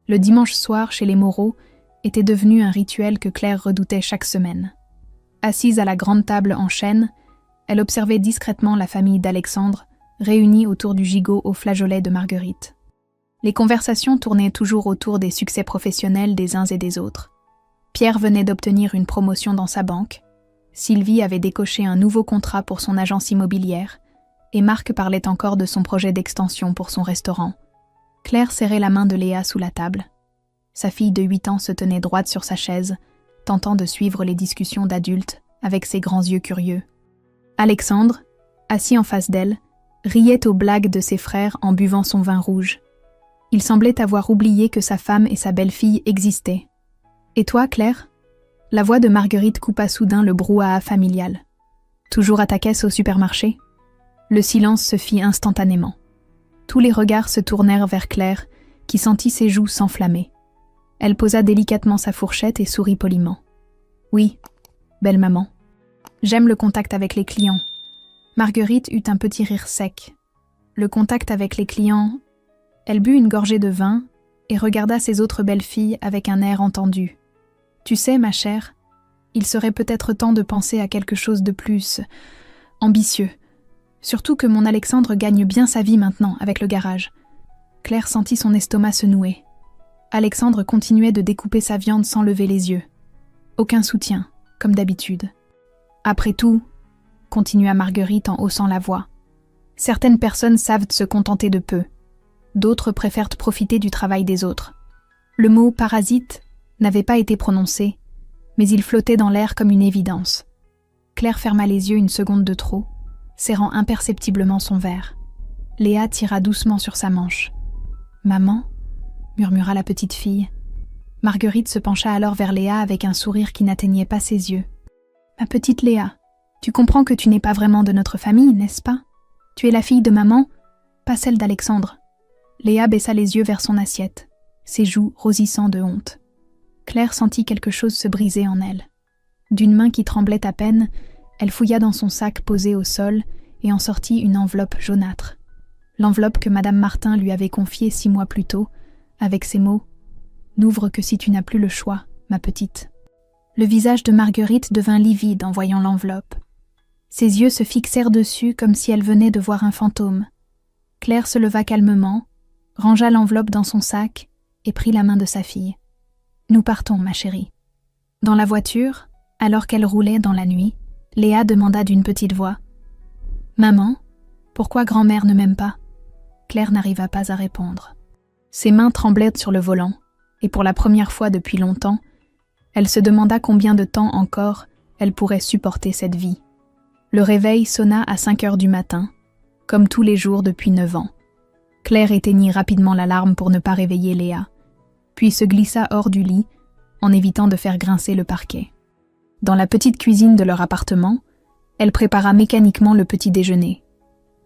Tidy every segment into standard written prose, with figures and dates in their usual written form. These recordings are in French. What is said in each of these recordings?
Le dimanche soir, chez les Moreau, était devenu un rituel que Claire redoutait chaque semaine. Assise à la grande table en chêne, elle observait discrètement la famille d'Alexandre, réunie autour du gigot au flageolet de Marguerite. Les conversations tournaient toujours autour des succès professionnels des uns et des autres. Pierre venait d'obtenir une promotion dans sa banque, Sylvie avait décoché un nouveau contrat pour son agence immobilière, et Marc parlait encore de son projet d'extension pour son restaurant. Claire serrait la main de Léa sous la table. Sa fille de 8 ans se tenait droite sur sa chaise, tentant de suivre les discussions d'adultes avec ses grands yeux curieux. Alexandre, assis en face d'elle, riait aux blagues de ses frères en buvant son vin rouge. Il semblait avoir oublié que sa femme et sa belle-fille existaient. « Et toi, Claire ?» La voix de Marguerite coupa soudain le brouhaha familial. « Toujours à ta caisse au supermarché ?» Le silence se fit instantanément. Tous les regards se tournèrent vers Claire, qui sentit ses joues s'enflammer. Elle posa délicatement sa fourchette et sourit poliment. « Oui, belle maman. J'aime le contact avec les clients. » Marguerite eut un petit rire sec. Le contact avec les clients... Elle but une gorgée de vin et regarda ses autres belles-filles avec un air entendu. « Tu sais, ma chère, il serait peut-être temps de penser à quelque chose de plus... ambitieux. Surtout que mon Alexandre gagne bien sa vie maintenant avec le garage. » Claire sentit son estomac se nouer. Alexandre continuait de découper sa viande sans lever les yeux. Aucun soutien, comme d'habitude. « Après tout, » continua Marguerite en haussant la voix, « certaines personnes savent se contenter de peu. D'autres préfèrent profiter du travail des autres. » Le mot « parasite » n'avait pas été prononcé, mais il flottait dans l'air comme une évidence. Claire ferma les yeux une seconde de trop, serrant imperceptiblement son verre. Léa tira doucement sur sa manche. « Maman ?» murmura la petite fille. Marguerite se pencha alors vers Léa avec un sourire qui n'atteignait pas ses yeux. « Ma petite Léa, tu comprends que tu n'es pas vraiment de notre famille, n'est-ce pas? Tu es la fille de maman, pas celle d'Alexandre. » Léa baissa les yeux vers son assiette, ses joues rosissant de honte. Claire sentit quelque chose se briser en elle. D'une main qui tremblait à peine, elle fouilla dans son sac posé au sol et en sortit une enveloppe jaunâtre. L'enveloppe que Madame Martin lui avait confiée 6 mois plus tôt, avec ces mots « N'ouvre que si tu n'as plus le choix, ma petite. » Le visage de Marguerite devint livide en voyant l'enveloppe. Ses yeux se fixèrent dessus comme si elle venait de voir un fantôme. Claire se leva calmement, rangea l'enveloppe dans son sac et prit la main de sa fille. « Nous partons, ma chérie. » Dans la voiture, alors qu'elle roulait dans la nuit, Léa demanda d'une petite voix « Maman, pourquoi grand-mère ne m'aime pas ?» Claire n'arriva pas à répondre. Ses mains tremblaient sur le volant, et pour la première fois depuis longtemps, elle se demanda combien de temps encore elle pourrait supporter cette vie. Le réveil sonna à 5 heures du matin, comme tous les jours depuis 9 ans. Claire éteignit rapidement l'alarme pour ne pas réveiller Léa, puis se glissa hors du lit en évitant de faire grincer le parquet. Dans la petite cuisine de leur appartement, elle prépara mécaniquement le petit déjeuner.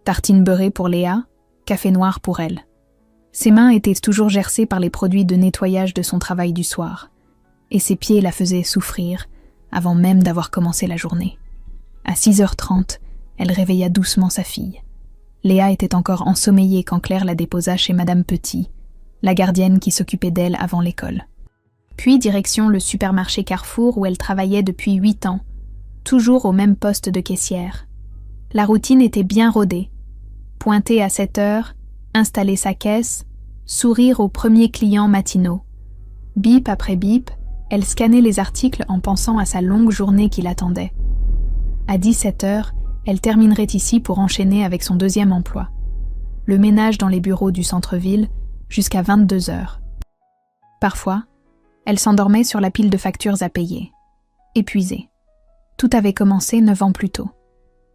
Tartines beurrées pour Léa, café noir pour elle. Ses mains étaient toujours gercées par les produits de nettoyage de son travail du soir, et ses pieds la faisaient souffrir avant même d'avoir commencé la journée. À 6h30, elle réveilla doucement sa fille. Léa était encore ensommeillée quand Claire la déposa chez Madame Petit, la gardienne qui s'occupait d'elle avant l'école. Puis direction le supermarché Carrefour où elle travaillait depuis 8 ans, toujours au même poste de caissière. La routine était bien rodée. Pointer à 7 heures, installer sa caisse, sourire aux premiers clients matinaux. Bip après bip, elle scannait les articles en pensant à sa longue journée qui l'attendait. À 17 heures, elle terminerait ici pour enchaîner avec son 2e emploi. Le ménage dans les bureaux du centre-ville jusqu'à 22 heures. Parfois, elle s'endormait sur la pile de factures à payer. Épuisée. Tout avait commencé 9 ans plus tôt.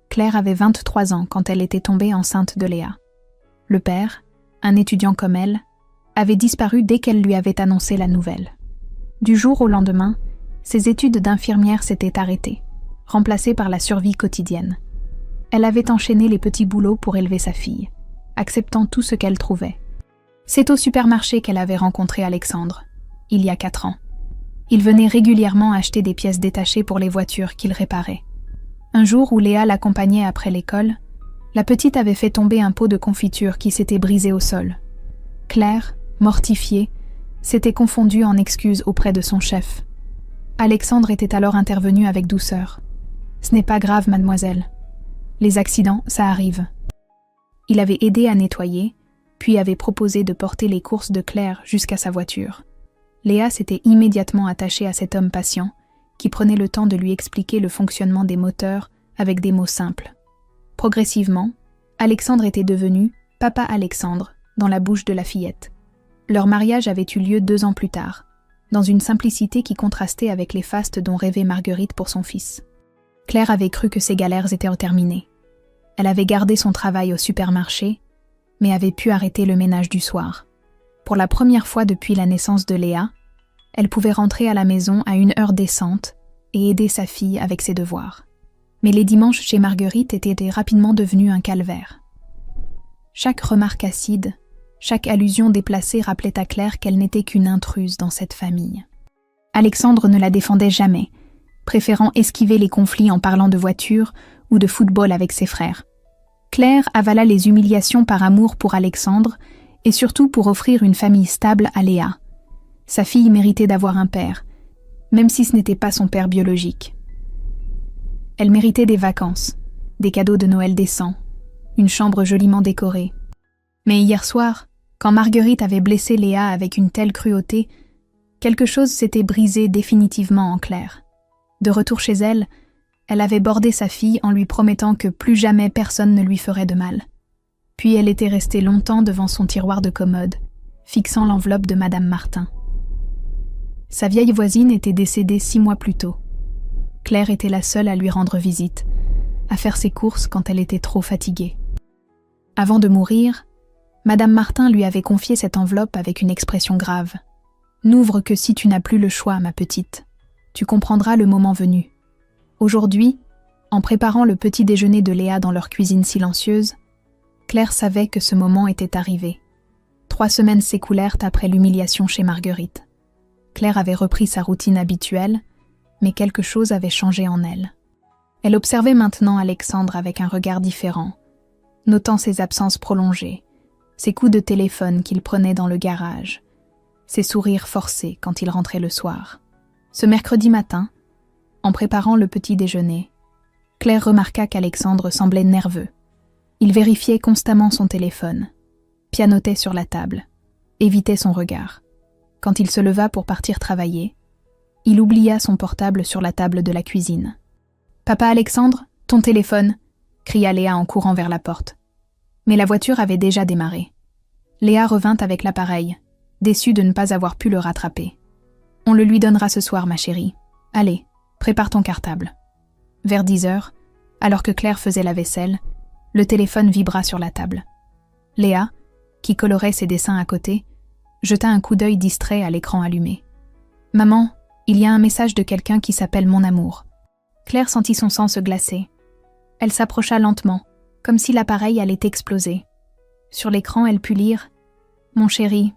Claire avait 23 ans quand elle était tombée enceinte de Léa. Le père, un étudiant comme elle, avait disparu dès qu'elle lui avait annoncé la nouvelle. Du jour au lendemain, ses études d'infirmière s'étaient arrêtées, remplacées par la survie quotidienne. Elle avait enchaîné les petits boulots pour élever sa fille, acceptant tout ce qu'elle trouvait. C'est au supermarché qu'elle avait rencontré Alexandre, il y a 4 ans. Il venait régulièrement acheter des pièces détachées pour les voitures qu'il réparait. Un jour où Léa l'accompagnait après l'école, la petite avait fait tomber un pot de confiture qui s'était brisé au sol. Claire, mortifiée, s'était confondue en excuses auprès de son chef. Alexandre était alors intervenu avec douceur. « Ce n'est pas grave, mademoiselle. Les accidents, ça arrive. » Il avait aidé à nettoyer, puis avait proposé de porter les courses de Claire jusqu'à sa voiture. Léa s'était immédiatement attachée à cet homme patient, qui prenait le temps de lui expliquer le fonctionnement des moteurs avec des mots simples. Progressivement, Alexandre était devenu « Papa Alexandre » dans la bouche de la fillette. Leur mariage avait eu lieu 2 ans plus tard, dans une simplicité qui contrastait avec les fastes dont rêvait Marguerite pour son fils. Claire avait cru que ses galères étaient terminées. Elle avait gardé son travail au supermarché, mais avait pu arrêter le ménage du soir. Pour la première fois depuis la naissance de Léa, elle pouvait rentrer à la maison à une heure décente et aider sa fille avec ses devoirs. Mais les dimanches chez Marguerite étaient rapidement devenus un calvaire. Chaque remarque acide, chaque allusion déplacée rappelait à Claire qu'elle n'était qu'une intruse dans cette famille. Alexandre ne la défendait jamais, préférant esquiver les conflits en parlant de voiture ou de football avec ses frères. Claire avala les humiliations par amour pour Alexandre et surtout pour offrir une famille stable à Léa. Sa fille méritait d'avoir un père, même si ce n'était pas son père biologique. Elle méritait des vacances, des cadeaux de Noël décents, une chambre joliment décorée. Mais hier soir, quand Marguerite avait blessé Léa avec une telle cruauté, quelque chose s'était brisé définitivement en Claire. De retour chez elle, elle avait bordé sa fille en lui promettant que plus jamais personne ne lui ferait de mal. Puis elle était restée longtemps devant son tiroir de commode, fixant l'enveloppe de Madame Martin. Sa vieille voisine était décédée 6 mois plus tôt. Claire était la seule à lui rendre visite, à faire ses courses quand elle était trop fatiguée. Avant de mourir, Madame Martin lui avait confié cette enveloppe avec une expression grave. « N'ouvre que si tu n'as plus le choix, ma petite. Tu comprendras le moment venu. » Aujourd'hui, en préparant le petit déjeuner de Léa dans leur cuisine silencieuse, Claire savait que ce moment était arrivé. 3 semaines s'écoulèrent après l'humiliation chez Marguerite. Claire avait repris sa routine habituelle, mais quelque chose avait changé en elle. Elle observait maintenant Alexandre avec un regard différent, notant ses absences prolongées, ses coups de téléphone qu'il prenait dans le garage, ses sourires forcés quand il rentrait le soir. Ce mercredi matin, en préparant le petit déjeuner, Claire remarqua qu'Alexandre semblait nerveux. Il vérifiait constamment son téléphone, pianotait sur la table, évitait son regard. Quand il se leva pour partir travailler, il oublia son portable sur la table de la cuisine. « Papa Alexandre, ton téléphone !» cria Léa en courant vers la porte. Mais la voiture avait déjà démarré. Léa revint avec l'appareil, déçue de ne pas avoir pu le rattraper. « On le lui donnera ce soir, ma chérie. Allez, prépare ton cartable. » Vers 10 heures, alors que Claire faisait la vaisselle, le téléphone vibra sur la table. Léa, qui colorait ses dessins à côté, jeta un coup d'œil distrait à l'écran allumé. « Maman, il y a un message de quelqu'un qui s'appelle Mon Amour. » Claire sentit son sang se glacer. Elle s'approcha lentement, comme si l'appareil allait exploser. Sur l'écran, elle put lire « Mon chéri,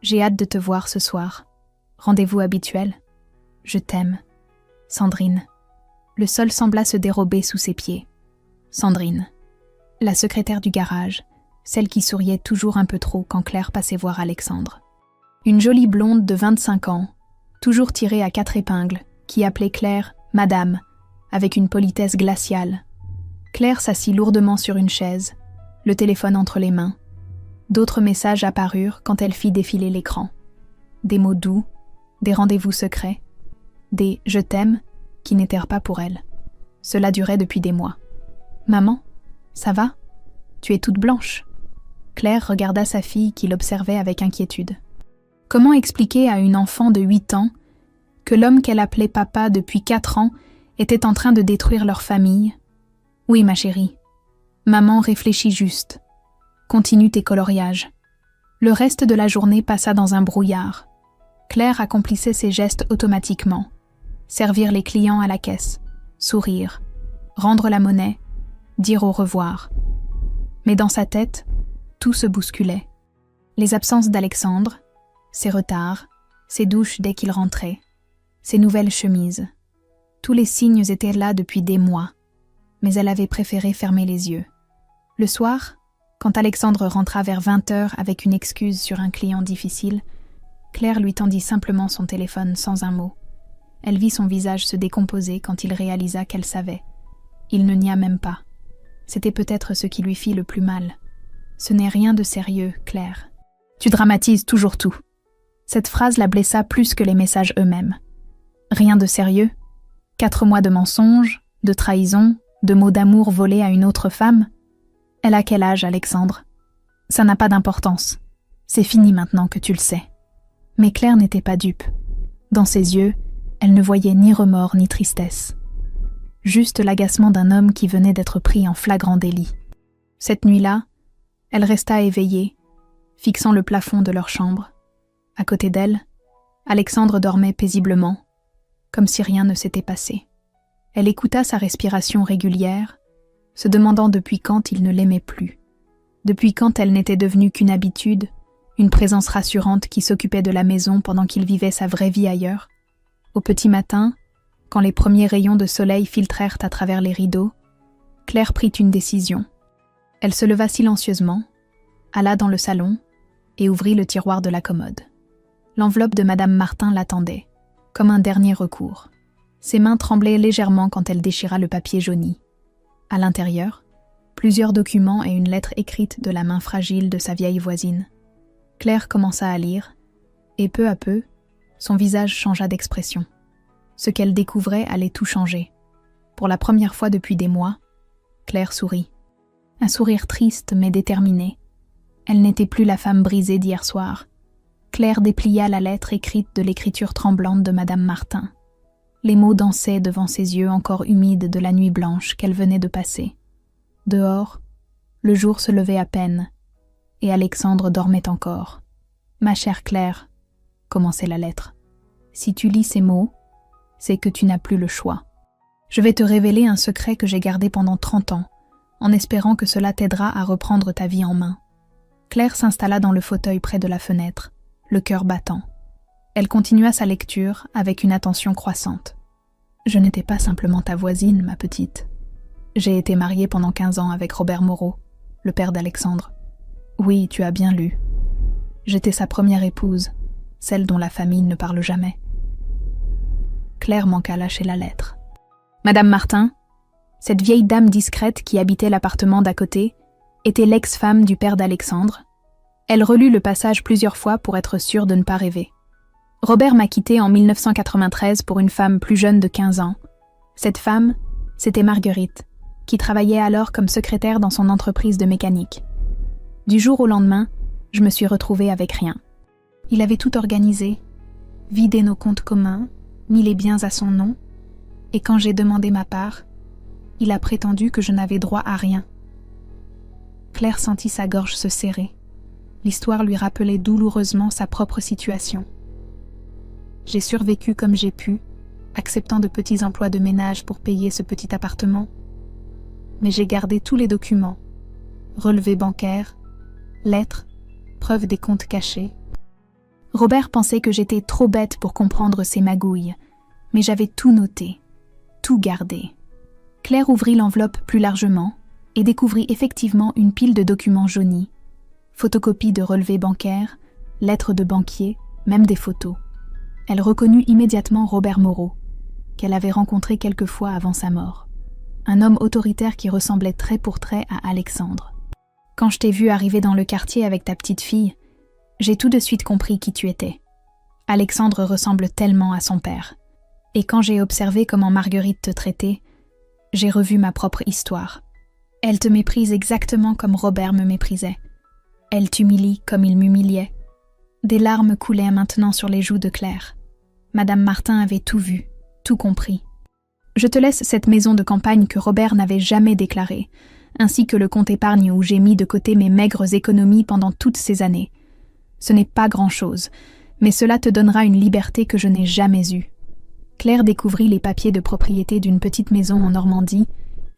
j'ai hâte de te voir ce soir. Rendez-vous habituel. Je t'aime. Sandrine. » Le sol sembla se dérober sous ses pieds. Sandrine. La secrétaire du garage, celle qui souriait toujours un peu trop quand Claire passait voir Alexandre. Une jolie blonde de 25 ans, toujours tirée à 4 épingles, qui appelait Claire « Madame », avec une politesse glaciale. Claire s'assit lourdement sur une chaise, le téléphone entre les mains. D'autres messages apparurent quand elle fit défiler l'écran. Des mots doux, des rendez-vous secrets, des « je t'aime » qui n'étèrent pas pour elle. Cela durait depuis des mois. « Maman, ça va ? Tu es toute blanche. » Claire regarda sa fille qui l'observait avec inquiétude. Comment expliquer à une enfant de 8 ans que l'homme qu'elle appelait papa depuis 4 ans était en train de détruire leur famille ? « Oui, ma chérie. Maman réfléchit juste. Continue tes coloriages. » Le reste de la journée passa dans un brouillard. Claire accomplissait ses gestes automatiquement. Servir les clients à la caisse, sourire, rendre la monnaie, dire au revoir. Mais dans sa tête, tout se bousculait. Les absences d'Alexandre, ses retards, ses douches dès qu'il rentrait, ses nouvelles chemises. Tous les signes étaient là depuis des mois, mais elle avait préféré fermer les yeux. Le soir, quand Alexandre rentra vers 20 heures avec une excuse sur un client difficile, Claire lui tendit simplement son téléphone sans un mot. Elle vit son visage se décomposer quand il réalisa qu'elle savait. Il ne nia même pas. C'était peut-être ce qui lui fit le plus mal. Ce n'est rien de sérieux, Claire. Tu dramatises toujours tout. Cette phrase la blessa plus que les messages eux-mêmes. Rien de sérieux? 4 mois de mensonges, de trahison, de mots d'amour volés à une autre femme? Elle a quel âge, Alexandre? Ça n'a pas d'importance. C'est fini maintenant que tu le sais. Mais Claire n'était pas dupe. Dans ses yeux, elle ne voyait ni remords ni tristesse. Juste l'agacement d'un homme qui venait d'être pris en flagrant délit. Cette nuit-là, elle resta éveillée, fixant le plafond de leur chambre. À côté d'elle, Alexandre dormait paisiblement, comme si rien ne s'était passé. Elle écouta sa respiration régulière, se demandant depuis quand il ne l'aimait plus, depuis quand elle n'était devenue qu'une habitude, une présence rassurante qui s'occupait de la maison pendant qu'il vivait sa vraie vie ailleurs. Au petit matin, quand les premiers rayons de soleil filtrèrent à travers les rideaux, Claire prit une décision. Elle se leva silencieusement, alla dans le salon et ouvrit le tiroir de la commode. L'enveloppe de Madame Martin l'attendait, comme un dernier recours. Ses mains tremblaient légèrement quand elle déchira le papier jauni. À l'intérieur, plusieurs documents et une lettre écrite de la main fragile de sa vieille voisine. Claire commença à lire, et peu à peu, son visage changea d'expression. Ce qu'elle découvrait allait tout changer. Pour la première fois depuis des mois, Claire sourit. Un sourire triste mais déterminé. Elle n'était plus la femme brisée d'hier soir. Claire déplia la lettre écrite de l'écriture tremblante de Madame Martin. Les mots dansaient devant ses yeux encore humides de la nuit blanche qu'elle venait de passer. Dehors, le jour se levait à peine, et Alexandre dormait encore. « Ma chère Claire », commençait la lettre, « si tu lis ces mots, c'est que tu n'as plus le choix. Je vais te révéler un secret que j'ai gardé pendant 30 ans, en espérant que cela t'aidera à reprendre ta vie en main. » Claire s'installa dans le fauteuil près de la fenêtre, le cœur battant. Elle continua sa lecture avec une attention croissante. « Je n'étais pas simplement ta voisine, ma petite. J'ai été mariée pendant 15 ans avec Robert Moreau, le père d'Alexandre. Oui, tu as bien lu. J'étais sa première épouse, celle dont la famille ne parle jamais. » Claire manqua lâcher la lettre. Madame Martin, cette vieille dame discrète qui habitait l'appartement d'à côté, était l'ex-femme du père d'Alexandre. Elle relut le passage plusieurs fois pour être sûre de ne pas rêver. Robert m'a quittée en 1993 pour une femme plus jeune de 15 ans. Cette femme, c'était Marguerite, qui travaillait alors comme secrétaire dans son entreprise de mécanique. Du jour au lendemain, je me suis retrouvée avec rien. Il avait tout organisé, vidé nos comptes communs, mis les biens à son nom, et quand j'ai demandé ma part, il a prétendu que je n'avais droit à rien. Claire sentit sa gorge se serrer. L'histoire lui rappelait douloureusement sa propre situation. J'ai survécu comme j'ai pu, acceptant de petits emplois de ménage pour payer ce petit appartement. Mais j'ai gardé tous les documents, relevés bancaires, lettres, preuves des comptes cachés. Robert pensait que j'étais trop bête pour comprendre ces magouilles, mais j'avais tout noté, tout gardé. Claire ouvrit l'enveloppe plus largement et découvrit effectivement une pile de documents jaunis. Photocopies de relevés bancaires, lettres de banquier, même des photos. Elle reconnut immédiatement Robert Moreau, qu'elle avait rencontré quelques fois avant sa mort. Un homme autoritaire qui ressemblait trait pour trait à Alexandre. Quand je t'ai vu arriver dans le quartier avec ta petite fille, j'ai tout de suite compris qui tu étais. Alexandre ressemble tellement à son père. Et quand j'ai observé comment Marguerite te traitait, j'ai revu ma propre histoire. Elle te méprise exactement comme Robert me méprisait. Elle t'humilie comme il m'humiliait. Des larmes coulaient maintenant sur les joues de Claire. Madame Martin avait tout vu, tout compris. Je te laisse cette maison de campagne que Robert n'avait jamais déclarée, ainsi que le compte épargne où j'ai mis de côté mes maigres économies pendant toutes ces années. Ce n'est pas grand-chose, mais cela te donnera une liberté que je n'ai jamais eue. Claire découvrit les papiers de propriété d'une petite maison en Normandie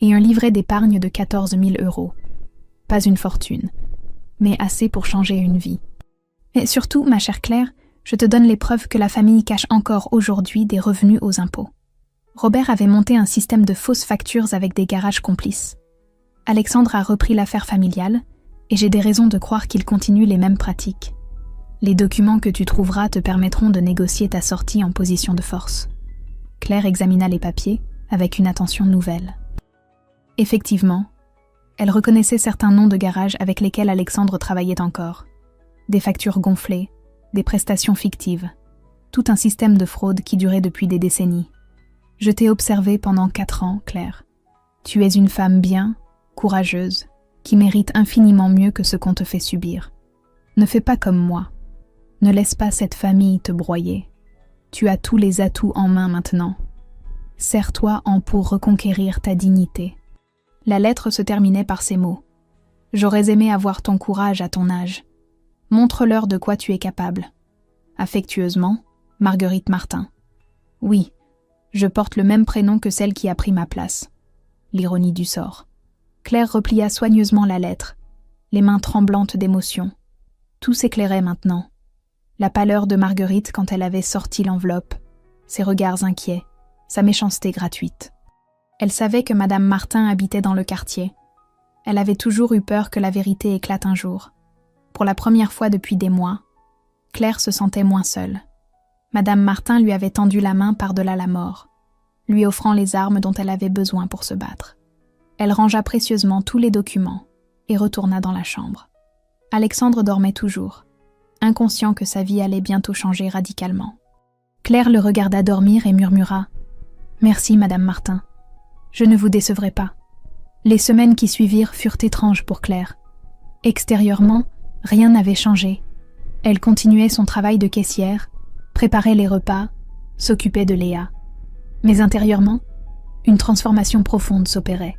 et un livret d'épargne de 14 000 €. Pas une fortune, mais assez pour changer une vie. Et surtout, ma chère Claire, je te donne les preuves que la famille cache encore aujourd'hui des revenus aux impôts. Robert avait monté un système de fausses factures avec des garages complices. Alexandre a repris l'affaire familiale, et j'ai des raisons de croire qu'il continue les mêmes pratiques. Les documents que tu trouveras te permettront de négocier ta sortie en position de force. Claire examina les papiers avec une attention nouvelle. Effectivement, elle reconnaissait certains noms de garages avec lesquels Alexandre travaillait encore. Des factures gonflées, des prestations fictives, tout un système de fraude qui durait depuis des décennies. Je t'ai observée pendant 4 ans, Claire. Tu es une femme bien, courageuse, qui mérite infiniment mieux que ce qu'on te fait subir. Ne fais pas comme moi. Ne laisse pas cette famille te broyer. Tu as tous les atouts en main maintenant. Serre-toi en pour reconquérir ta dignité. La lettre se terminait par ces mots. J'aurais aimé avoir ton courage à ton âge. Montre-leur de quoi tu es capable. Affectueusement, Marguerite Martin. Oui, je porte le même prénom que celle qui a pris ma place. L'ironie du sort. Claire replia soigneusement la lettre, les mains tremblantes d'émotion. Tout s'éclairait maintenant. La pâleur de Marguerite quand elle avait sorti l'enveloppe, ses regards inquiets, sa méchanceté gratuite. Elle savait que Madame Martin habitait dans le quartier. Elle avait toujours eu peur que la vérité éclate un jour. Pour la première fois depuis des mois, Claire se sentait moins seule. Madame Martin lui avait tendu la main par-delà la mort, lui offrant les armes dont elle avait besoin pour se battre. Elle rangea précieusement tous les documents et retourna dans la chambre. Alexandre dormait toujours, inconscient que sa vie allait bientôt changer radicalement. Claire le regarda dormir et murmura « Merci, Madame Martin. Je ne vous décevrai pas. » Les semaines qui suivirent furent étranges pour Claire. Extérieurement, rien n'avait changé. Elle continuait son travail de caissière, préparait les repas, s'occupait de Léa. Mais intérieurement, une transformation profonde s'opérait.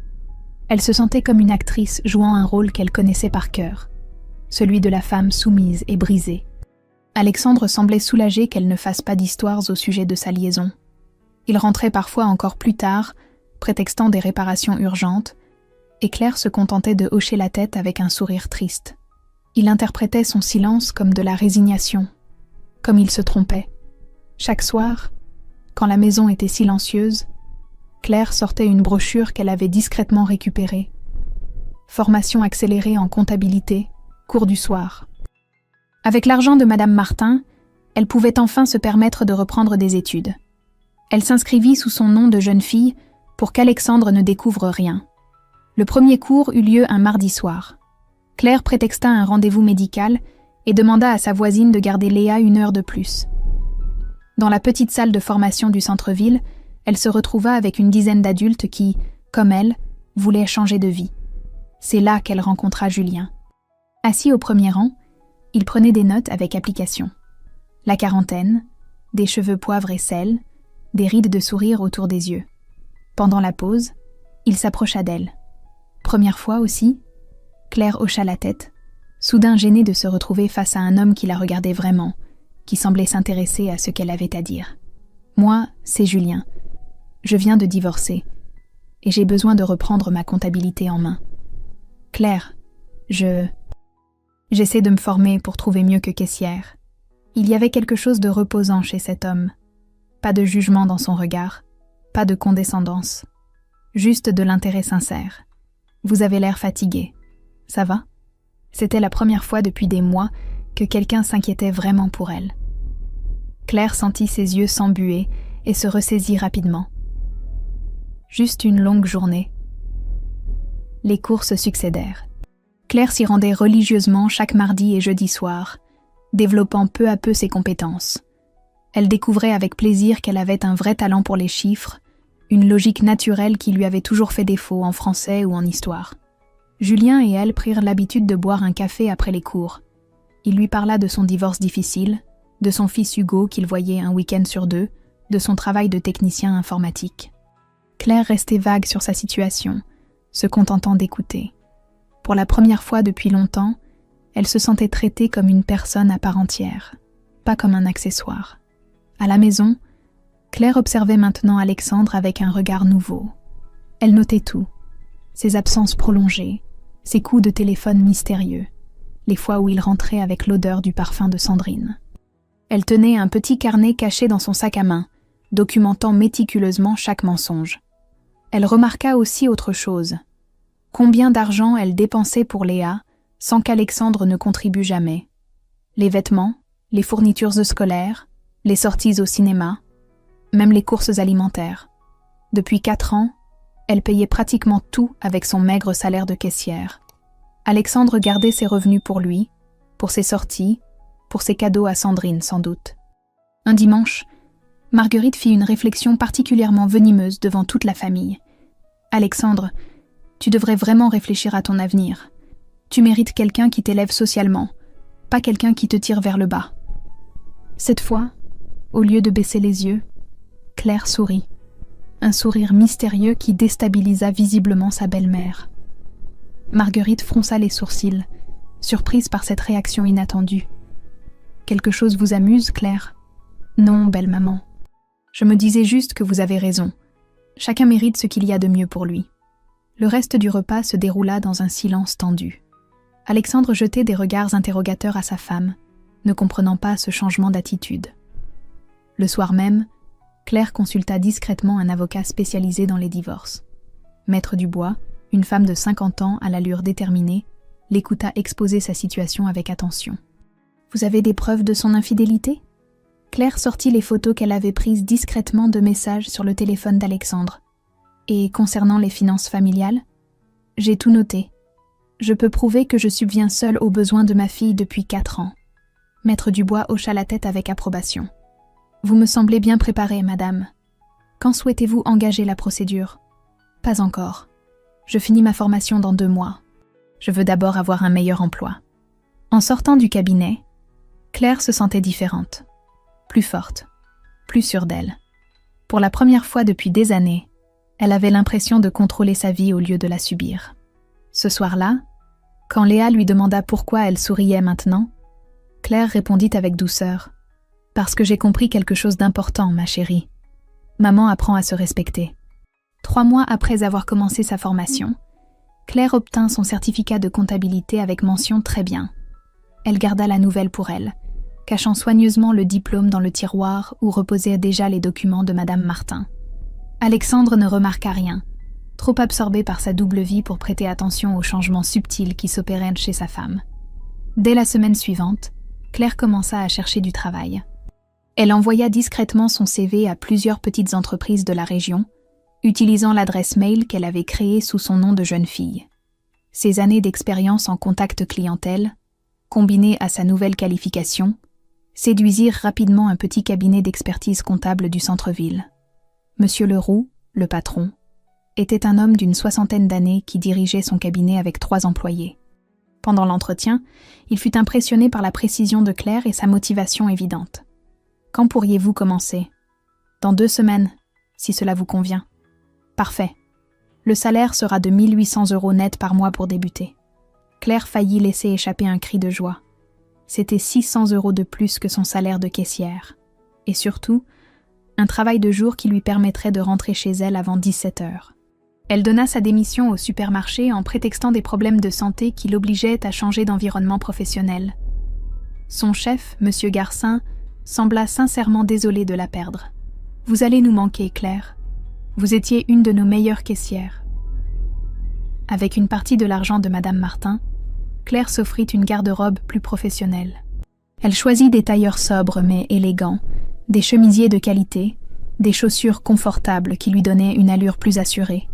Elle se sentait comme une actrice jouant un rôle qu'elle connaissait par cœur, celui de la femme soumise et brisée. Alexandre semblait soulagé qu'elle ne fasse pas d'histoires au sujet de sa liaison. Il rentrait parfois encore plus tard, prétextant des réparations urgentes, et Claire se contentait de hocher la tête avec un sourire triste. Il interprétait son silence comme de la résignation, comme il se trompait. Chaque soir, quand la maison était silencieuse, Claire sortait une brochure qu'elle avait discrètement récupérée. Formation accélérée en comptabilité, cours du soir. Avec l'argent de Madame Martin, elle pouvait enfin se permettre de reprendre des études. Elle s'inscrivit sous son nom de jeune fille pour qu'Alexandre ne découvre rien. Le premier cours eut lieu un mardi soir. Claire prétexta un rendez-vous médical et demanda à sa voisine de garder Léa 1 heure de plus. Dans la petite salle de formation du centre-ville, elle se retrouva avec une dizaine d'adultes qui, comme elle, voulaient changer de vie. C'est là qu'elle rencontra Julien. Assis au premier rang, il prenait des notes avec application. La quarantaine, des cheveux poivre et sel, des rides de sourire autour des yeux. Pendant la pause, il s'approcha d'elle. Première fois aussi, Claire hocha la tête, soudain gênée de se retrouver face à un homme qui la regardait vraiment, qui semblait s'intéresser à ce qu'elle avait à dire. « Moi, c'est Julien. Je viens de divorcer, et j'ai besoin de reprendre ma comptabilité en main. Claire, j'essaie de me former pour trouver mieux que caissière. » Il y avait quelque chose de reposant chez cet homme. Pas de jugement dans son regard, pas de condescendance, juste de l'intérêt sincère. « Vous avez l'air fatigué. Ça va ?» C'était la première fois depuis des mois que quelqu'un s'inquiétait vraiment pour elle. Claire sentit ses yeux s'embuer et se ressaisit rapidement. Juste une longue journée. Les cours se succédèrent. Claire s'y rendait religieusement chaque mardi et jeudi soir, développant peu à peu ses compétences. Elle découvrait avec plaisir qu'elle avait un vrai talent pour les chiffres, une logique naturelle qui lui avait toujours fait défaut en français ou en histoire. Julien et elle prirent l'habitude de boire un café après les cours. Il lui parla de son divorce difficile, de son fils Hugo qu'il voyait un week-end sur 2, de son travail de technicien informatique. Claire restait vague sur sa situation, se contentant d'écouter. Pour la première fois depuis longtemps, elle se sentait traitée comme une personne à part entière, pas comme un accessoire. À la maison, Claire observait maintenant Alexandre avec un regard nouveau. Elle notait tout, ses absences prolongées, ses coups de téléphone mystérieux, les fois où il rentrait avec l'odeur du parfum de Sandrine. Elle tenait un petit carnet caché dans son sac à main, documentant méticuleusement chaque mensonge. Elle remarqua aussi autre chose. Combien d'argent elle dépensait pour Léa, sans qu'Alexandre ne contribue jamais. Les vêtements, les fournitures scolaires, les sorties au cinéma, même les courses alimentaires. Depuis 4 ans, elle payait pratiquement tout avec son maigre salaire de caissière. Alexandre gardait ses revenus pour lui, pour ses sorties, pour ses cadeaux à Sandrine sans doute. Un dimanche, Marguerite fit une réflexion particulièrement venimeuse devant toute la famille. « Alexandre, tu devrais vraiment réfléchir à ton avenir. Tu mérites quelqu'un qui t'élève socialement, pas quelqu'un qui te tire vers le bas. » Cette fois, au lieu de baisser les yeux, Claire sourit. Un sourire mystérieux qui déstabilisa visiblement sa belle-mère. Marguerite fronça les sourcils, surprise par cette réaction inattendue. « Quelque chose vous amuse, Claire ? » ?»« Non, belle maman. Je me disais juste que vous avez raison. Chacun mérite ce qu'il y a de mieux pour lui. » Le reste du repas se déroula dans un silence tendu. Alexandre jetait des regards interrogateurs à sa femme, ne comprenant pas ce changement d'attitude. Le soir même, Claire consulta discrètement un avocat spécialisé dans les divorces. Maître Dubois, une femme de 50 ans à l'allure déterminée, l'écouta exposer sa situation avec attention. « Vous avez des preuves de son infidélité ?» Claire sortit les photos qu'elle avait prises discrètement de messages sur le téléphone d'Alexandre. « Et concernant les finances familiales ? J'ai tout noté. Je peux prouver que je subviens seule aux besoins de ma fille depuis 4 ans. » Maître Dubois hocha la tête avec approbation. « Vous me semblez bien préparée, madame. Quand souhaitez-vous engager la procédure ? » « Pas encore. Je finis ma formation dans 2 mois. Je veux d'abord avoir un meilleur emploi. » En sortant du cabinet, Claire se sentait différente, plus forte, plus sûre d'elle. Pour la première fois depuis des années, elle avait l'impression de contrôler sa vie au lieu de la subir. Ce soir-là, quand Léa lui demanda pourquoi elle souriait maintenant, Claire répondit avec douceur. « Parce que j'ai compris quelque chose d'important, ma chérie. Maman apprend à se respecter. » 3 mois après avoir commencé sa formation, Claire obtint son certificat de comptabilité avec mention « Très bien ». Elle garda la nouvelle pour elle, cachant soigneusement le diplôme dans le tiroir où reposaient déjà les documents de Madame Martin. Alexandre ne remarqua rien, trop absorbé par sa double vie pour prêter attention aux changements subtils qui s'opéraient chez sa femme. Dès la semaine suivante, Claire commença à chercher du travail. Elle envoya discrètement son CV à plusieurs petites entreprises de la région, utilisant l'adresse mail qu'elle avait créée sous son nom de jeune fille. Ses années d'expérience en contact clientèle, combinées à sa nouvelle qualification, séduisirent rapidement un petit cabinet d'expertise comptable du centre-ville. Monsieur Leroux, le patron, était un homme d'une 60aine d'années qui dirigeait son cabinet avec 3 employés. Pendant l'entretien, il fut impressionné par la précision de Claire et sa motivation évidente. « Quand pourriez-vous commencer ? » ?»« Dans 2 semaines, si cela vous convient. » »« Parfait. Le salaire sera de 1 800 € net par mois pour débuter. » Claire faillit laisser échapper un cri de joie. C'était 600 € de plus que son salaire de caissière. Et surtout, un travail de jour qui lui permettrait de rentrer chez elle avant 17 heures. Elle donna sa démission au supermarché en prétextant des problèmes de santé qui l'obligeaient à changer d'environnement professionnel. Son chef, M. Garcin, sembla sincèrement désolé de la perdre. « Vous allez nous manquer, Claire. Vous étiez une de nos meilleures caissières. » Avec une partie de l'argent de Madame Martin, Claire s'offrit une garde-robe plus professionnelle. Elle choisit des tailleurs sobres mais élégants, des chemisiers de qualité, des chaussures confortables qui lui donnaient une allure plus assurée.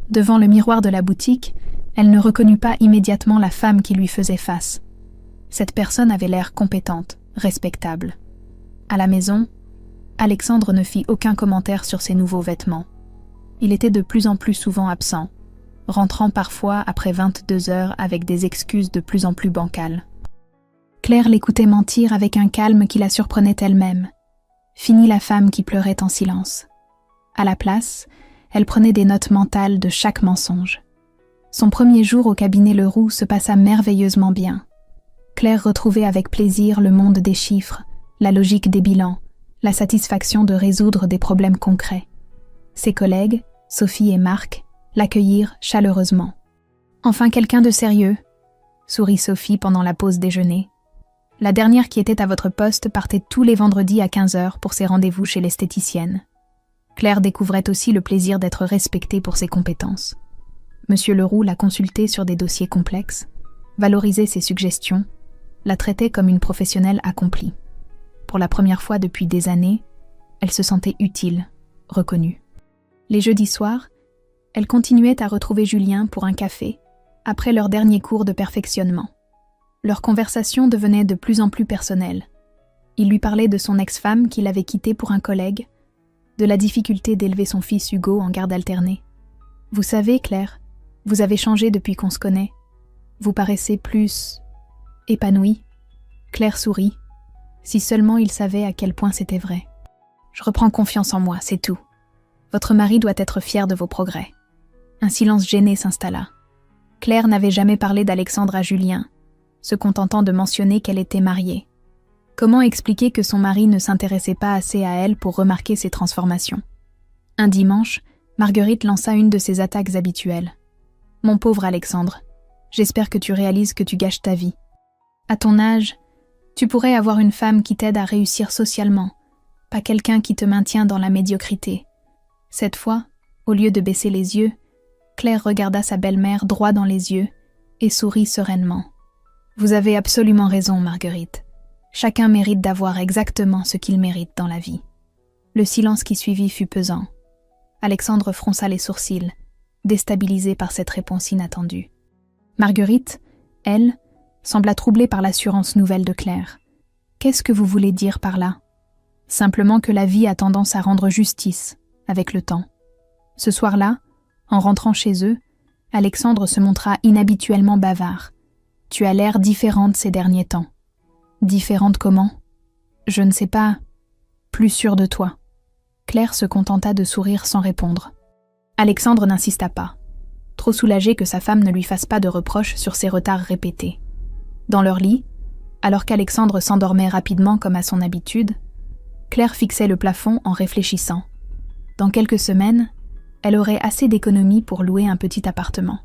Devant le miroir de la boutique, elle ne reconnut pas immédiatement la femme qui lui faisait face. Cette personne avait l'air compétente, respectable. À la maison, Alexandre ne fit aucun commentaire sur ses nouveaux vêtements. Il était de plus en plus souvent absent, rentrant parfois après 22 heures avec des excuses de plus en plus bancales. Claire l'écoutait mentir avec un calme qui la surprenait elle-même. Fini la femme qui pleurait en silence. À la place, elle prenait des notes mentales de chaque mensonge. Son premier jour au cabinet Leroux se passa merveilleusement bien. Claire retrouvait avec plaisir le monde des chiffres, la logique des bilans, la satisfaction de résoudre des problèmes concrets. Ses collègues, Sophie et Marc, l'accueillirent chaleureusement. « Enfin quelqu'un de sérieux » sourit Sophie pendant la pause déjeuner. La dernière qui était à votre poste partait tous les vendredis à 15 heures pour ses rendez-vous chez l'esthéticienne. Claire découvrait aussi le plaisir d'être respectée pour ses compétences. Monsieur Leroux la consultait sur des dossiers complexes, valorisait ses suggestions, la traitait comme une professionnelle accomplie. Pour la première fois depuis des années, elle se sentait utile, reconnue. Les jeudis soirs, elle continuait à retrouver Julien pour un café, après leur dernier cours de perfectionnement. Leur conversation devenait de plus en plus personnelle. Il lui parlait de son ex-femme qu'il avait quittée pour un collègue, de la difficulté d'élever son fils Hugo en garde alternée. « Vous savez, Claire, vous avez changé depuis qu'on se connaît. Vous paraissez plus... épanouie. » Claire sourit. Si seulement il savait à quel point c'était vrai. « Je reprends confiance en moi, c'est tout. Votre mari doit être fier de vos progrès. » Un silence gêné s'installa. Claire n'avait jamais parlé d'Alexandre à Julien, se contentant de mentionner qu'elle était mariée. Comment expliquer que son mari ne s'intéressait pas assez à elle pour remarquer ses transformations? Un dimanche, Marguerite lança une de ses attaques habituelles. « Mon pauvre Alexandre, j'espère que tu réalises que tu gâches ta vie. À ton âge, tu pourrais avoir une femme qui t'aide à réussir socialement, pas quelqu'un qui te maintient dans la médiocrité. » Cette fois, au lieu de baisser les yeux, Claire regarda sa belle-mère droit dans les yeux et sourit sereinement. « Vous avez absolument raison, Marguerite. Chacun mérite d'avoir exactement ce qu'il mérite dans la vie. » Le silence qui suivit fut pesant. Alexandre fronça les sourcils, déstabilisé par cette réponse inattendue. Marguerite, elle, sembla troublée par l'assurance nouvelle de Claire. « Qu'est-ce que vous voulez dire par là ? » Simplement que la vie a tendance à rendre justice, avec le temps. Ce soir-là, en rentrant chez eux, Alexandre se montra inhabituellement bavard. « Tu as l'air différente ces derniers temps. » « Différente comment ? Je ne sais pas. Plus sûre de toi. » Claire se contenta de sourire sans répondre. Alexandre n'insista pas, trop soulagé que sa femme ne lui fasse pas de reproches sur ses retards répétés. Dans leur lit, alors qu'Alexandre s'endormait rapidement comme à son habitude, Claire fixait le plafond en réfléchissant. Dans quelques semaines, elle aurait assez d'économies pour louer un petit appartement.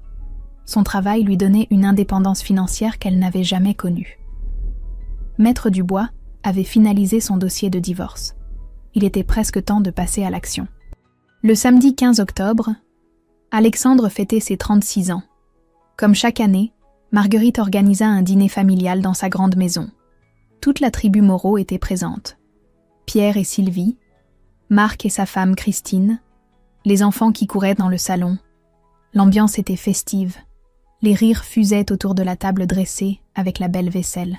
Son travail lui donnait une indépendance financière qu'elle n'avait jamais connue. Maître Dubois avait finalisé son dossier de divorce. Il était presque temps de passer à l'action. Le samedi 15 octobre, Alexandre fêtait ses 36 ans. Comme chaque année, Marguerite organisa un dîner familial dans sa grande maison. Toute la tribu Moreau était présente. Pierre et Sylvie, Marc et sa femme Christine, les enfants qui couraient dans le salon. L'ambiance était festive. Les rires fusaient autour de la table dressée avec la belle vaisselle.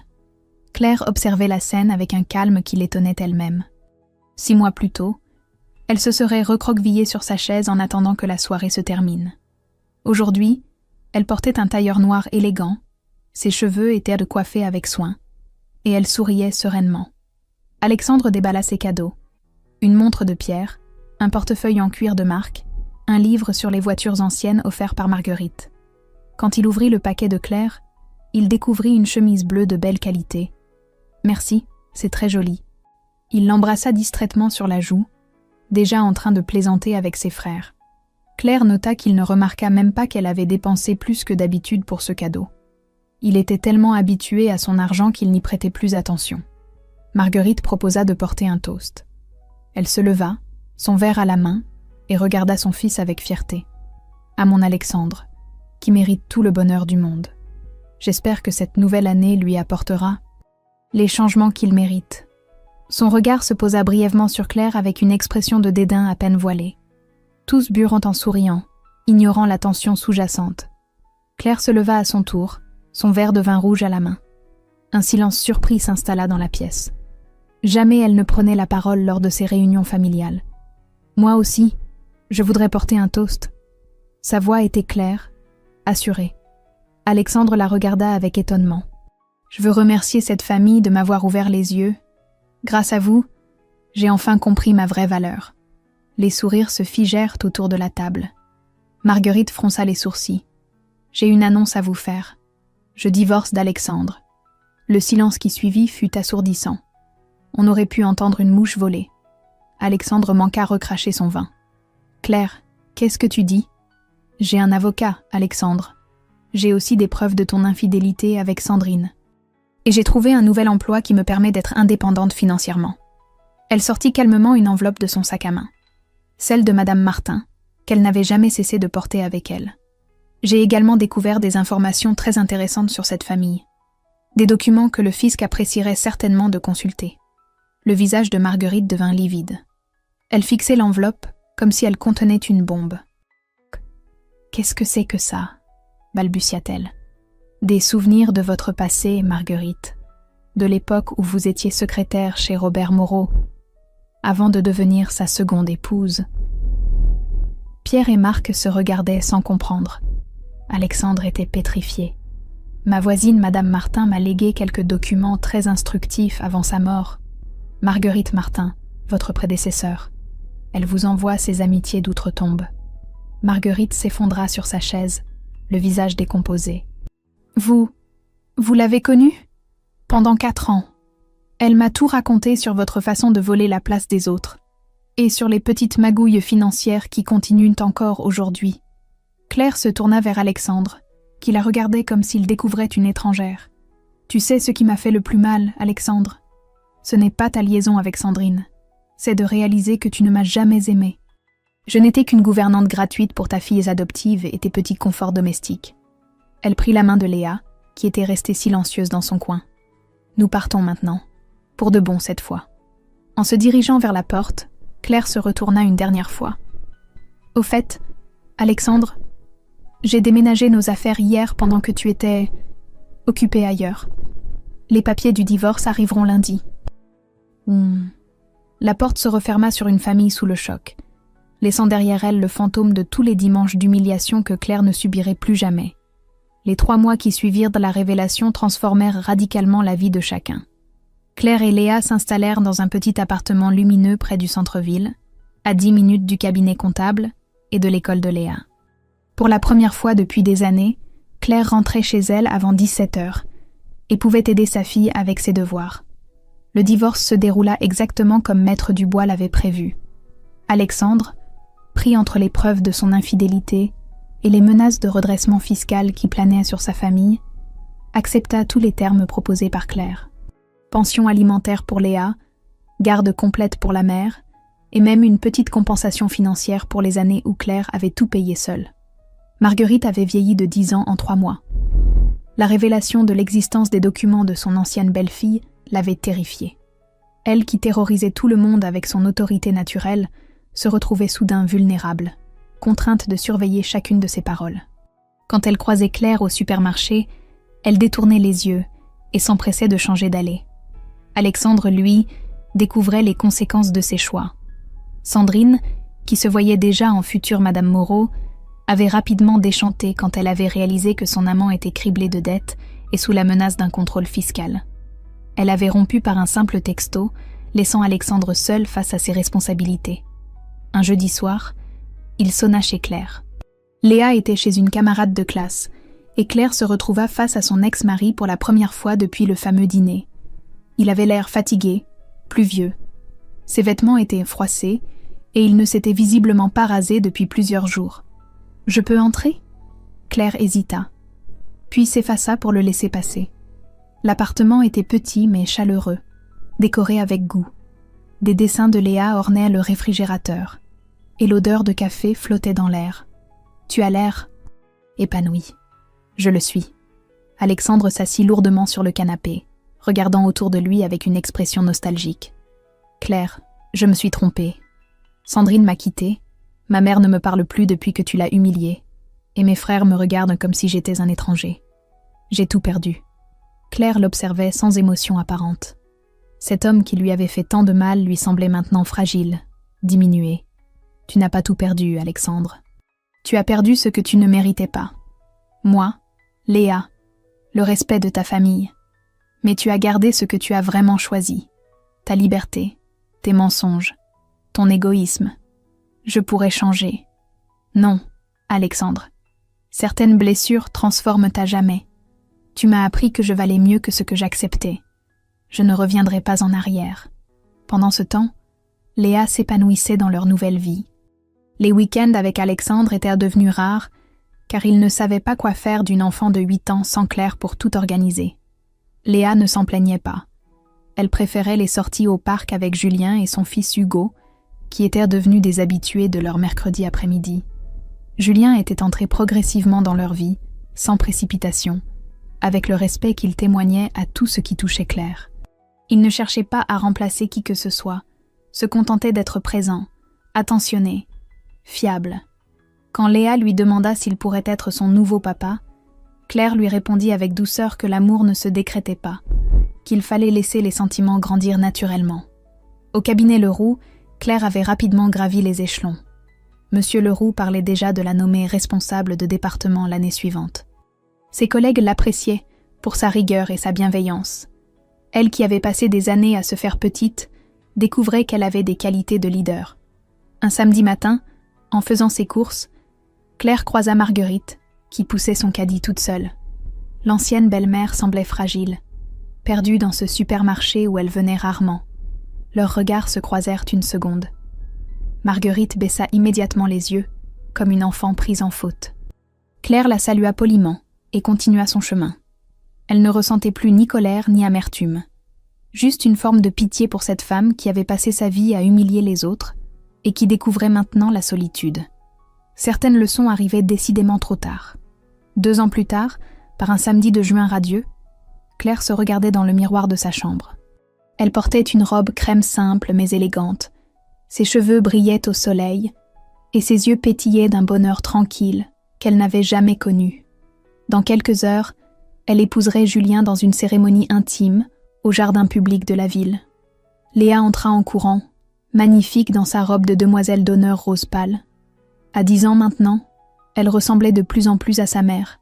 Claire observait la scène avec un calme qui l'étonnait elle-même. 6 mois plus tôt, elle se serait recroquevillée sur sa chaise en attendant que la soirée se termine. Aujourd'hui, elle portait un tailleur noir élégant, ses cheveux étaient coiffés avec soin, et elle souriait sereinement. Alexandre déballa ses cadeaux. Une montre de Pierre, un portefeuille en cuir de Marc, un livre sur les voitures anciennes offert par Marguerite. Quand il ouvrit le paquet de Claire, il découvrit une chemise bleue de belle qualité. « Merci, c'est très joli. » Il l'embrassa distraitement sur la joue, déjà en train de plaisanter avec ses frères. Claire nota qu'il ne remarqua même pas qu'elle avait dépensé plus que d'habitude pour ce cadeau. Il était tellement habitué à son argent qu'il n'y prêtait plus attention. Marguerite proposa de porter un toast. Elle se leva, son verre à la main, et regarda son fils avec fierté. « À mon Alexandre, qui mérite tout le bonheur du monde. J'espère que cette nouvelle année lui apportera les changements qu'il mérite. » Son regard se posa brièvement sur Claire avec une expression de dédain à peine voilée. Tous burent en souriant, ignorant la tension sous-jacente. Claire se leva à son tour, son verre de vin rouge à la main. Un silence surpris s'installa dans la pièce. Jamais elle ne prenait la parole lors de ces réunions familiales. « Moi aussi, je voudrais porter un toast. » Sa voix était claire, assurée. Alexandre la regarda avec étonnement. « Je veux remercier cette famille de m'avoir ouvert les yeux. Grâce à vous, j'ai enfin compris ma vraie valeur. » Les sourires se figèrent autour de la table. Marguerite fronça les sourcils. « J'ai une annonce à vous faire. Je divorce d'Alexandre. » Le silence qui suivit fut assourdissant. On aurait pu entendre une mouche voler. Alexandre manqua recracher son vin. « Claire, qu'est-ce que tu dis ? » « J'ai un avocat, Alexandre. J'ai aussi des preuves de ton infidélité avec Sandrine. Et j'ai trouvé un nouvel emploi qui me permet d'être indépendante financièrement. » Elle sortit calmement une enveloppe de son sac à main. Celle de Madame Martin, qu'elle n'avait jamais cessé de porter avec elle. J'ai également découvert des informations très intéressantes sur cette famille. Des documents que le fisc apprécierait certainement de consulter. Le visage de Marguerite devint livide. Elle fixait l'enveloppe comme si elle contenait une bombe. « Qu'est-ce que c'est que ça ?» balbutia-t-elle. « Des souvenirs de votre passé, Marguerite, de l'époque où vous étiez secrétaire chez Robert Moreau, avant de devenir sa seconde épouse. » Pierre et Marc se regardaient sans comprendre. Alexandre était pétrifié. Ma voisine, Madame Martin, m'a légué quelques documents très instructifs avant sa mort. Marguerite Martin, votre prédécesseur. Elle vous envoie ses amitiés d'outre-tombe. Marguerite s'effondra sur sa chaise, le visage décomposé. Vous l'avez connue ? Pendant 4 ans. Elle m'a tout raconté sur votre façon de voler la place des autres, et sur les petites magouilles financières qui continuent encore aujourd'hui. Claire se tourna vers Alexandre, qui la regardait comme s'il découvrait une étrangère. « Tu sais ce qui m'a fait le plus mal, Alexandre ? Ce n'est pas ta liaison avec Sandrine. C'est de réaliser que tu ne m'as jamais aimé. Je n'étais qu'une gouvernante gratuite pour ta fille adoptive et tes petits conforts domestiques. » Elle prit la main de Léa, qui était restée silencieuse dans son coin. « Nous partons maintenant, pour de bon cette fois. » En se dirigeant vers la porte, Claire se retourna une dernière fois. « Au fait, Alexandre, j'ai déménagé nos affaires hier pendant que tu étais occupé ailleurs. Les papiers du divorce arriveront lundi. » La porte se referma sur une famille sous le choc, laissant derrière elle le fantôme de tous les dimanches d'humiliation que Claire ne subirait plus jamais. Les 3 mois qui suivirent de la révélation transformèrent radicalement la vie de chacun. Claire et Léa s'installèrent dans un petit appartement lumineux près du centre-ville, à 10 minutes du cabinet comptable et de l'école de Léa. Pour la première fois depuis des années, Claire rentrait chez elle avant 17h et pouvait aider sa fille avec ses devoirs. Le divorce se déroula exactement comme Maître Dubois l'avait prévu. Alexandre, pris entre les preuves de son infidélité et les menaces de redressement fiscal qui planaient sur sa famille, accepta tous les termes proposés par Claire. Pension alimentaire pour Léa, garde complète pour la mère, et même une petite compensation financière pour les années où Claire avait tout payé seule. Marguerite avait vieilli de 10 ans en 3 mois. La révélation de l'existence des documents de son ancienne belle-fille l'avait terrifiée. Elle, qui terrorisait tout le monde avec son autorité naturelle, se retrouvait soudain vulnérable, contrainte de surveiller chacune de ses paroles. Quand elle croisait Claire au supermarché, elle détournait les yeux et s'empressait de changer d'allée. Alexandre, lui, découvrait les conséquences de ses choix. Sandrine, qui se voyait déjà en future Madame Moreau, avait rapidement déchanté quand elle avait réalisé que son amant était criblé de dettes et sous la menace d'un contrôle fiscal. Elle avait rompu par un simple texto, laissant Alexandre seul face à ses responsabilités. Un jeudi soir, il sonna chez Claire. Léa était chez une camarade de classe, et Claire se retrouva face à son ex-mari pour la première fois depuis le fameux dîner. Il avait l'air fatigué, pluvieux. Ses vêtements étaient froissés, et il ne s'était visiblement pas rasé depuis plusieurs jours. « Je peux entrer ?» Claire hésita, puis s'effaça pour le laisser passer. L'appartement était petit mais chaleureux, décoré avec goût. Des dessins de Léa ornaient le réfrigérateur, et l'odeur de café flottait dans l'air. « Tu as l'air épanoui. »« Je le suis. » Alexandre s'assit lourdement sur le canapé, regardant autour de lui avec une expression nostalgique. « Claire, je me suis trompée. Sandrine m'a quittée. Ma mère ne me parle plus depuis que tu l'as humiliée, et mes frères me regardent comme si j'étais un étranger. J'ai tout perdu. » Claire l'observait sans émotion apparente. Cet homme qui lui avait fait tant de mal lui semblait maintenant fragile, diminué. « Tu n'as pas tout perdu, Alexandre. Tu as perdu ce que tu ne méritais pas. Moi, Léa, le respect de ta famille. Mais tu as gardé ce que tu as vraiment choisi. Ta liberté, tes mensonges, ton égoïsme. Je pourrais changer. Non, Alexandre. Certaines blessures transforment à jamais. Tu m'as appris que je valais mieux que ce que j'acceptais. Je ne reviendrai pas en arrière. » Pendant ce temps, Léa s'épanouissait dans leur nouvelle vie. Les week-ends avec Alexandre étaient devenus rares, car il ne savait pas quoi faire d'une enfant de 8 ans sans Claire pour tout organiser. Léa ne s'en plaignait pas. Elle préférait les sorties au parc avec Julien et son fils Hugo, qui étaient devenus des habitués de leur mercredi après-midi. Julien était entré progressivement dans leur vie, sans précipitation, avec le respect qu'il témoignait à tout ce qui touchait Claire. Il ne cherchait pas à remplacer qui que ce soit, se contentait d'être présent, attentionné, fiable. Quand Léa lui demanda s'il pourrait être son nouveau papa, Claire lui répondit avec douceur que l'amour ne se décrétait pas, qu'il fallait laisser les sentiments grandir naturellement. Au cabinet Leroux, Claire avait rapidement gravi les échelons. Monsieur Leroux parlait déjà de la nommer responsable de département l'année suivante. Ses collègues l'appréciaient pour sa rigueur et sa bienveillance. Elle qui avait passé des années à se faire petite, découvrait qu'elle avait des qualités de leader. Un samedi matin, en faisant ses courses, Claire croisa Marguerite, qui poussait son caddie toute seule. L'ancienne belle-mère semblait fragile, perdue dans ce supermarché où elle venait rarement. Leurs regards se croisèrent une seconde. Marguerite baissa immédiatement les yeux, comme une enfant prise en faute. Claire la salua poliment et continua son chemin. Elle ne ressentait plus ni colère ni amertume. Juste une forme de pitié pour cette femme qui avait passé sa vie à humilier les autres et qui découvrait maintenant la solitude. Certaines leçons arrivaient décidément trop tard. 2 ans plus tard, par un samedi de juin radieux, Claire se regardait dans le miroir de sa chambre. Elle portait une robe crème simple mais élégante. Ses cheveux brillaient au soleil et ses yeux pétillaient d'un bonheur tranquille qu'elle n'avait jamais connu. Dans quelques heures, elle épouserait Julien dans une cérémonie intime au jardin public de la ville. Léa entra en courant, magnifique dans sa robe de demoiselle d'honneur rose pâle. À 10 ans maintenant, elle ressemblait de plus en plus à sa mère,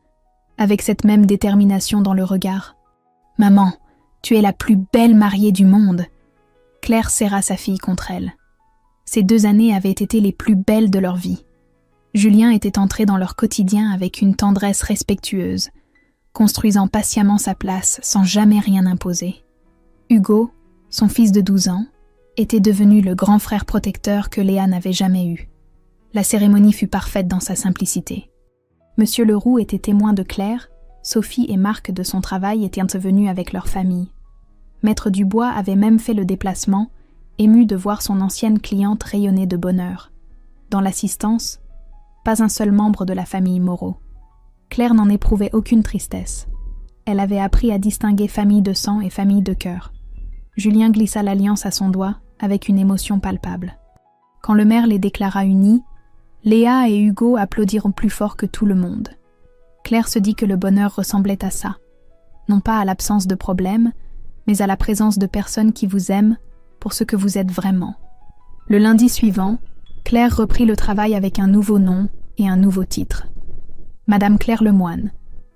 avec cette même détermination dans le regard. « Maman, tu es la plus belle mariée du monde !» Claire serra sa fille contre elle. Ces 2 années avaient été les plus belles de leur vie. Julien était entré dans leur quotidien avec une tendresse respectueuse, construisant patiemment sa place sans jamais rien imposer. Hugo, son fils de 12 ans, était devenu le grand frère protecteur que Léa n'avait jamais eu. La cérémonie fut parfaite dans sa simplicité. Monsieur Leroux était témoin de Claire, Sophie et Marc de son travail étaient intervenus avec leur famille. Maître Dubois avait même fait le déplacement, ému de voir son ancienne cliente rayonner de bonheur. Dans l'assistance, pas un seul membre de la famille Moreau. Claire n'en éprouvait aucune tristesse. Elle avait appris à distinguer famille de sang et famille de cœur. Julien glissa l'alliance à son doigt avec une émotion palpable. Quand le maire les déclara unis, Léa et Hugo applaudirent plus fort que tout le monde. Claire se dit que le bonheur ressemblait à ça, non pas à l'absence de problèmes, mais à la présence de personnes qui vous aiment pour ce que vous êtes vraiment. Le lundi suivant, Claire reprit le travail avec un nouveau nom et un nouveau titre. Madame Claire Lemoine,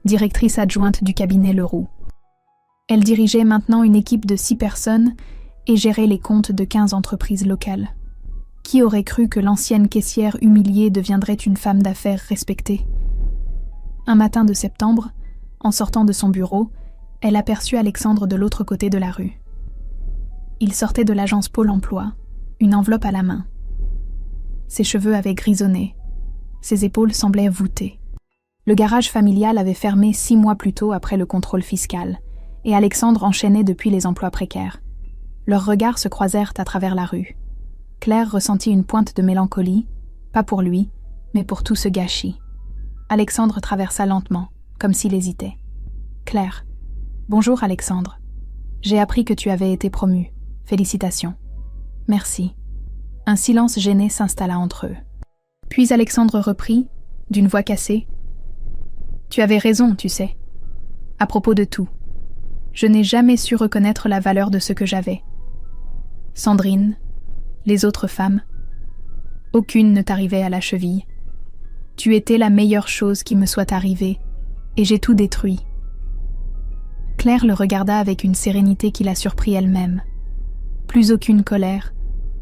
directrice adjointe du cabinet Leroux. Elle dirigeait maintenant une équipe de 6 personnes et gérait les comptes de 15 entreprises locales. Qui aurait cru que l'ancienne caissière humiliée deviendrait une femme d'affaires respectée? Un matin de septembre, en sortant de son bureau, elle aperçut Alexandre de l'autre côté de la rue. Il sortait de l'agence Pôle emploi, une enveloppe à la main. Ses cheveux avaient grisonné, ses épaules semblaient voûtées. Le garage familial avait fermé 6 mois plus tôt après le contrôle fiscal, et Alexandre enchaînait depuis les emplois précaires. Leurs regards se croisèrent à travers la rue. Claire ressentit une pointe de mélancolie, pas pour lui, mais pour tout ce gâchis. Alexandre traversa lentement, comme s'il hésitait. « Claire. »« Bonjour Alexandre. J'ai appris que tu avais été promu. Félicitations. »« Merci. » Un silence gêné s'installa entre eux. Puis Alexandre reprit, d'une voix cassée. « Tu avais raison, tu sais. À propos de tout. Je n'ai jamais su reconnaître la valeur de ce que j'avais. Sandrine, les autres femmes, aucune ne t'arrivait à la cheville. Tu étais la meilleure chose qui me soit arrivée, et j'ai tout détruit. » Claire le regarda avec une sérénité qui la surprit elle-même. Plus aucune colère,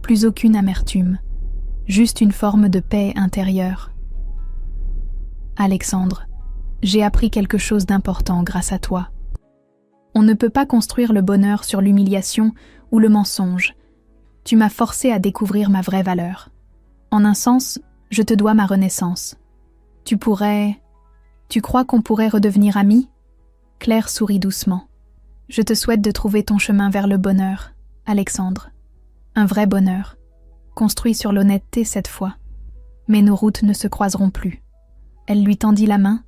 plus aucune amertume, juste une forme de paix intérieure. « Alexandre, j'ai appris quelque chose d'important grâce à toi. On ne peut pas construire le bonheur sur l'humiliation ou le mensonge. Tu m'as forcé à découvrir ma vraie valeur. En un sens, je te dois ma renaissance. Tu crois qu'on pourrait redevenir amis ? » Claire sourit doucement. « Je te souhaite de trouver ton chemin vers le bonheur, Alexandre. Un vrai bonheur, construit sur l'honnêteté cette fois. Mais nos routes ne se croiseront plus. » Elle lui tendit la main,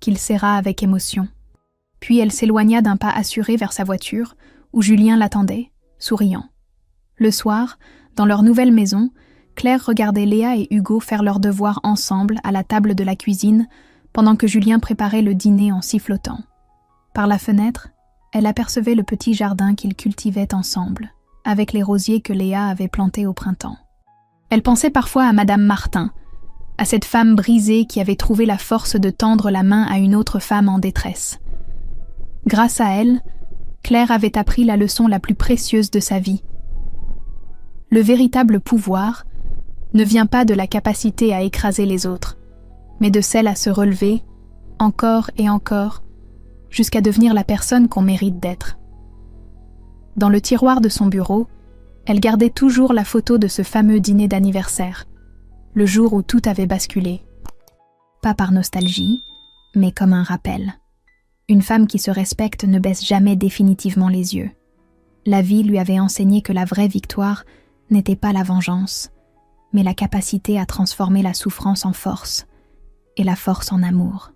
qu'il serra avec émotion. Puis elle s'éloigna d'un pas assuré vers sa voiture, où Julien l'attendait, souriant. Le soir, dans leur nouvelle maison, Claire regardait Léa et Hugo faire leurs devoirs ensemble à la table de la cuisine, pendant que Julien préparait le dîner en sifflotant. Par la fenêtre, elle apercevait le petit jardin qu'ils cultivaient ensemble, avec les rosiers que Léa avait plantés au printemps. Elle pensait parfois à Madame Martin, à cette femme brisée qui avait trouvé la force de tendre la main à une autre femme en détresse. Grâce à elle, Claire avait appris la leçon la plus précieuse de sa vie. Le véritable pouvoir ne vient pas de la capacité à écraser les autres, mais de celle à se relever, encore et encore, jusqu'à devenir la personne qu'on mérite d'être. Dans le tiroir de son bureau, elle gardait toujours la photo de ce fameux dîner d'anniversaire, le jour où tout avait basculé. Pas par nostalgie, mais comme un rappel. Une femme qui se respecte ne baisse jamais définitivement les yeux. La vie lui avait enseigné que la vraie victoire n'était pas la vengeance, mais la capacité à transformer la souffrance en force et la force en amour.